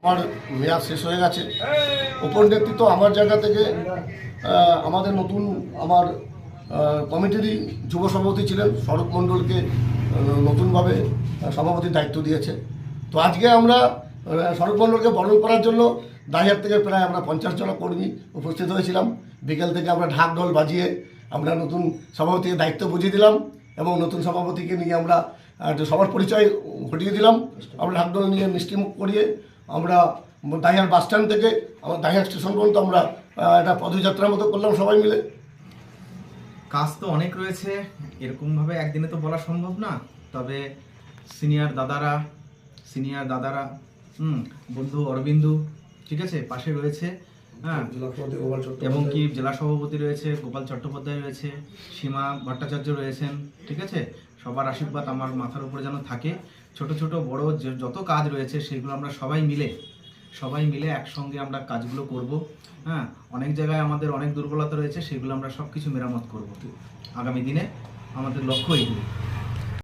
আমার মেয়াদ শেষ হয়ে গেছে। ওপর নেতৃত্ব আমার জায়গা থেকে আমাদের নতুন আমার কমিটিরই যুব সভাপতি ছিলেন স্বরূপ মণ্ডলকে নতুনভাবে সভাপতির দায়িত্ব দিয়েছে। তো আজকে আমরা স্বরূপ মণ্ডলকে বরণ করার জন্য দাইহাট থেকে প্রায় আমরা 50 জন কর্মী উপস্থিত হয়েছিলাম। বিকেল থেকে আমরা ঢাক ঢোল বাজিয়ে আমরা নতুন সভাপতিকে দায়িত্ব বুঝিয়ে দিলাম এবং নতুন সভাপতিকে নিয়ে আমরা সবার পরিচয় ঘটিয়ে দিলাম। আমরা ঢাক ঢোল নিয়ে মিষ্টিমুখ করিয়ে আমরা দাইহাট বাস স্ট্যান্ড থেকে আমার দাইহাট স্টেশন পর্যন্ত আমরা একটা পদযাত্রার মতো করলাম সবাই মিলে। কাজ তো অনেক রয়েছে, এরকমভাবে একদিনে তো বলা সম্ভব না। তবে সিনিয়র দাদারা বন্ধু অরবিন্দু ঠিক আছে পাশে রয়েছে, হ্যাঁ, এবং কি জেলা সভাপতি রয়েছে গোপাল চট্টোপাধ্যায় রয়েছে, সীমা ভট্টাচার্য রয়েছেন, ঠিক আছে। সবার আশীর্বাদ আমার মাথার উপরে যেন থাকে। ছোট ছোট বড় যত কাজ রয়েছে সেগুলো আমরা সবাই মিলে একসঙ্গে আমরা কাজগুলো করব। হ্যাঁ, অনেক জায়গায় আমাদের অনেক দুর্বলতা রয়েছে, সেগুলো আমরা সব কিছু মেরামত করব। আগামী দিনে আমাদের লক্ষ্য এইগুলো।